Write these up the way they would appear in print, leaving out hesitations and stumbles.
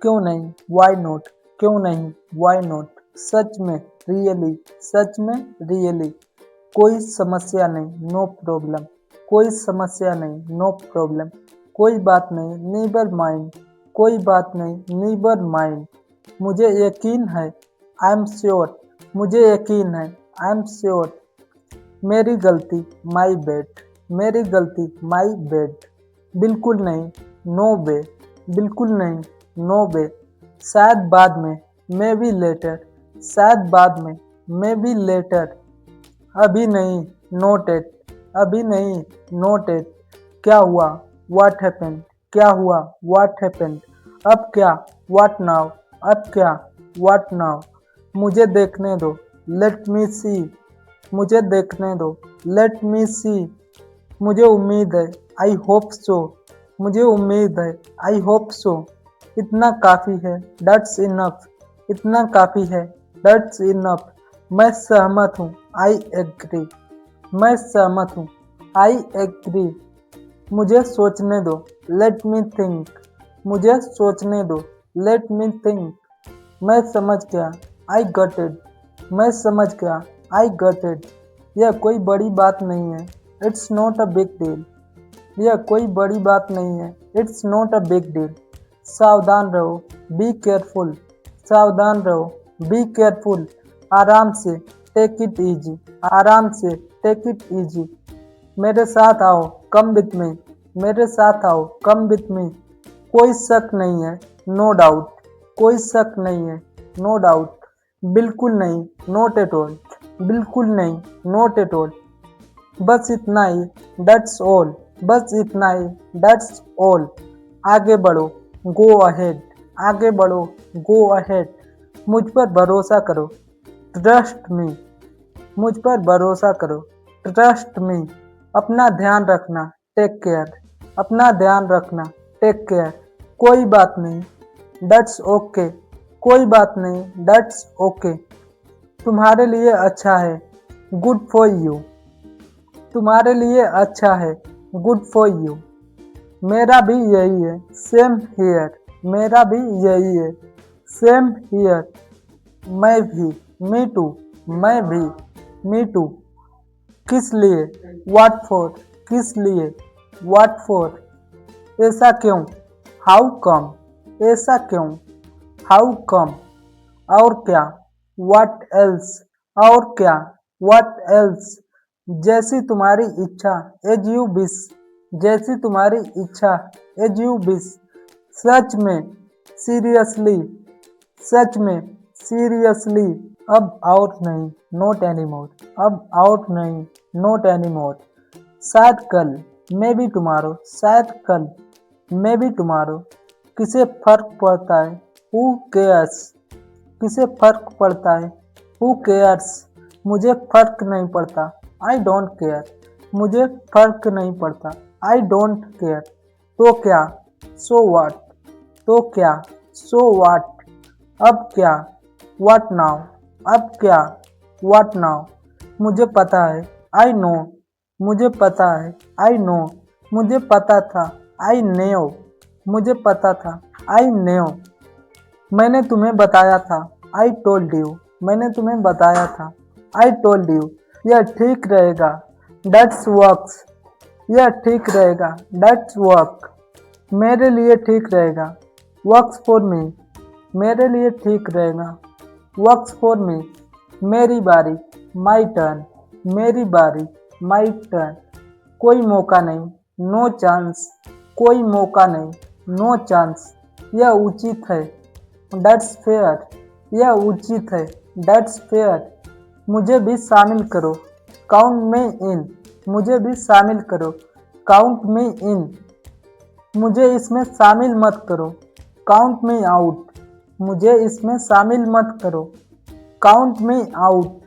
क्यों नहीं, why not, क्यों नहीं, वाई नॉट, सच में, रियली, सच में, रियली, कोई समस्या नहीं, नो प्रॉब्लम, कोई समस्या नहीं, नो प्रॉब्लम, कोई बात नहीं, नीबर माइंड, कोई बात नहीं, नीबर माइंड, मुझे यकीन है, आई एम श्योर, मुझे यकीन है, आई एम श्योर, मेरी गलती, माई बैड, मेरी गलती, माई बैड, बिल्कुल नहीं, नो वे, बिल्कुल नहीं, नो वे, शायद बाद में, मे बी लेटर, शायद बाद में, मे बी लेटर, अभी नहीं, नोट इट, अभी नहीं, नोट इट, क्या हुआ, व्हाट हैपेंड, क्या हुआ, व्हाट हैपेंड, अब क्या, व्हाट नाउ, अब क्या, व्हाट नाउ, मुझे देखने दो, लेट मी सी, मुझे देखने दो, लेट मी सी, मुझे उम्मीद है, आई होप सो, मुझे उम्मीद है, आई होप सो, इतना काफ़ी है, दैट्स इनफ, इतना काफ़ी है, दैट्स इनफ, मैं सहमत हूँ, आई एग्री, मैं सहमत हूँ, आई एग्री, मुझे सोचने दो, लेट मी थिंक, मुझे सोचने दो, लेट मी थिंक, मैं समझ गया, आई गॉट इट, मैं समझ गया, आई गॉट इट, यह कोई बड़ी बात नहीं है, it's not a big deal, यह कोई बड़ी बात नहीं है, it's not a big deal, सावधान रहो, बी केयरफुल, सावधान रहो, बी केयरफुल, आराम से, टेक इट इजी, आराम से, टेक इट इजी, मेरे साथ आओ, कम विथ मी, मेरे साथ आओ, कम विथ मी, कोई शक नहीं है, नो डाउट, कोई शक नहीं है, नो डाउट, बिल्कुल नहीं, नॉट एट ऑल, बिल्कुल नहीं, नॉट एट ऑल, बस इतना ही, दैट्स ऑल, बस इतना ही, दैट्स ऑल, आगे बढ़ो, गो अहेड, आगे बढ़ो, गो अहेड, मुझ पर भरोसा करो, ट्रस्ट मी, मुझ पर भरोसा करो, ट्रस्ट मी, अपना ध्यान रखना, टेक केयर, अपना ध्यान रखना, टेक केयर, कोई बात नहीं, दैट्स ओके, कोई बात नहीं, दैट्स ओके, तुम्हारे लिए अच्छा है, गुड फॉर यू, तुम्हारे लिए अच्छा है, गुड फॉर यू, मेरा भी यही है, सेम हियर, मेरा भी यही है, सेम हियर, मैं भी, मी टू, मैं भी, मी टू, किस लिए, व्हाट फॉर, किस लिए, व्हाट फॉर, ऐसा क्यों, हाउ कम, ऐसा क्यों, हाउ कम, और क्या, व्हाट एल्स, और क्या, व्हाट एल्स, जैसी तुम्हारी इच्छा, एज यू विश, जैसी तुम्हारी इच्छा, एज यू विश, सच में, सीरियसली, सच में, सीरियसली, अब और नहीं, नॉट एनी मोर, अब और नहीं, नॉट एनी मोर, शायद कल, मे बी टुमारो, शायद कल, मे बी टुमारो, किसे फर्क पड़ता है, हु केयर्स, किसे फर्क पड़ता है, हु केयर्स, मुझे फर्क नहीं पड़ता, आई डोंट केयर, मुझे फर्क नहीं पड़ता, आई डोंट केयर, तो क्या, सो व्हाट, तो क्या, सो व्हाट, अब क्या, व्हाट नाउ, अब क्या, व्हाट नाउ, मुझे पता है, आई नो, मुझे पता है, आई नो, मुझे पता था, आई न्यो, मुझे पता था, आई न्यो, मैंने तुम्हें बताया था, आई टोल्ड यू, मैंने तुम्हें बताया था, आई टोल्ड यू, यह ठीक रहेगा, दैट्स वर्क्स, यह ठीक रहेगा, दैट्स वर्क, मेरे लिए ठीक रहेगा, वर्क्स फॉर मी, मेरे लिए ठीक रहेगा, वर्क्स फॉर मी, मेरी बारी, माई टर्न, मेरी बारी, माई टर्न, कोई मौका नहीं, नो चांस, कोई मौका नहीं, नो चांस, यह उचित है, दैट्स फेयर, यह उचित है, दैट्स फेयर, मुझे भी शामिल करो, काउंट मी इन, मुझे भी शामिल करो, काउंट मी इन, मुझे इसमें शामिल मत करो, काउंट मी आउट, मुझे इसमें शामिल मत करो, काउंट मी आउट,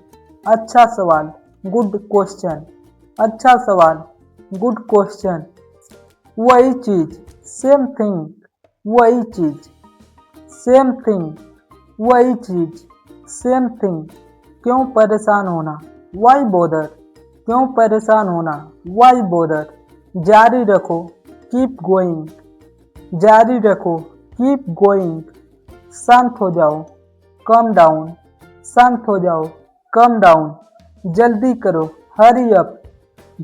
अच्छा सवाल, गुड क्वेश्चन, अच्छा सवाल, गुड क्वेश्चन, वही चीज, सेम थिंग, वही चीज, सेम थिंग, वही चीज, सेम थिंग, क्यों परेशान होना, वाई बोदर, क्यों परेशान होना, वाई बोदर, जारी रखो, कीप गोइंग, जारी रखो, कीप गोइंग, शांत हो जाओ, कम डाउन, शांत हो जाओ, कम डाउन, जल्दी करो, हरी अप,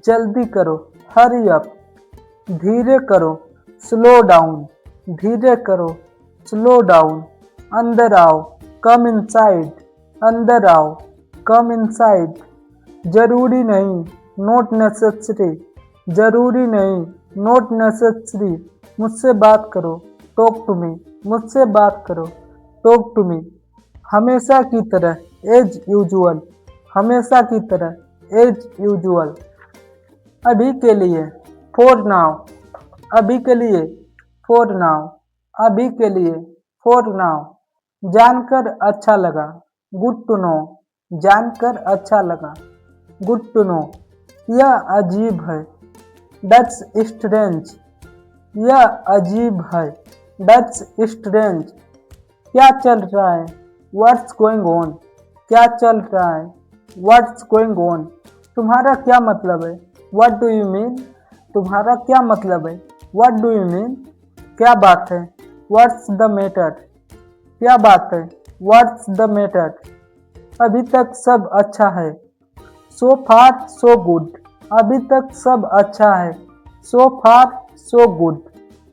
जल्दी करो, हरी अप, धीरे करो, स्लो डाउन, धीरे करो, स्लो डाउन, अंदर आओ, कम इनसाइड, अंदर आओ, कम इनसाइड, जरूरी नहीं, नॉट नेसेसरी, जरूरी नहीं, नॉट नेसेसरी, मुझसे बात करो, टॉक टू मी, मुझसे बात करो, टॉक टू मी, हमेशा की तरह, एज यूजुअल, हमेशा की तरह, एज यूजुअल, अभी के लिए, फॉर नाउ, अभी के लिए, फॉर नाउ, अभी के लिए, फॉर नाउ, जानकर अच्छा लगा, गुड टू नो, जानकर अच्छा लगा, गुड टू नो, यह अजीब है, दैट्स स्ट्रेंज, यह अजीब है, दैट्स स्ट्रेंज, क्या चल रहा है, व्हाट्स गोइंग ऑन, क्या चल रहा है, व्हाट्स गोइंग ऑन, तुम्हारा क्या मतलब है, व्हाट डू यू मीन, तुम्हारा क्या मतलब है, व्हाट डू यू मीन, क्या बात है, व्हाट्स द मैटर, क्या बात है, व्हाट्स द मैटर, अभी तक सब अच्छा है, सो फार सो गुड, अभी तक सब अच्छा है, सो फार सो गुड,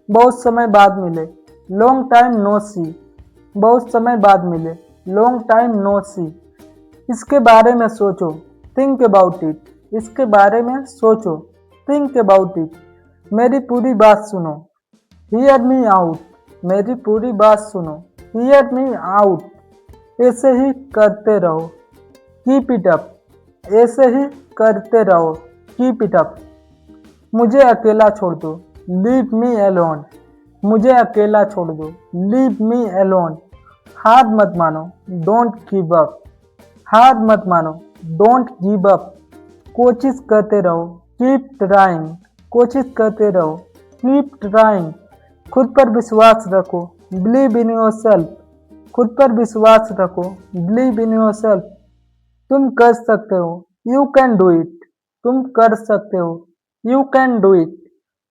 बहुत समय बाद मिले, लॉन्ग टाइम नो सी, बहुत समय बाद मिले, लॉन्ग टाइम नो सी, इसके बारे में सोचो, थिंक अबाउट इट, इसके बारे में सोचो, थिंक अबाउट इट, मेरी पूरी बात सुनो, हियर मी आउट, मेरी पूरी बात सुनो, हियर मी आउट, ऐसे ही करते रहो, कीप इट अप, ऐसे ही करते रहो, कीप इट अप, मुझे अकेला छोड़ दो, लीव मी अलोन, मुझे अकेला छोड़ दो, लीव मी अलोन, हार मत मानो, डोंट गिव अप, हार मत मानो, डोंट गिव अप, कोशिश करते रहो, कीप ट्राइंग, कोशिश करते रहो, कीप ट्राइंग, खुद पर विश्वास रखो, बिलीव इन योर सेल्फ, खुद पर विश्वास रखो, बिलीव इन योर सेल्फ, तुम कर सकते हो, यू कैन डू इट, तुम कर सकते हो, यू कैन डू इट,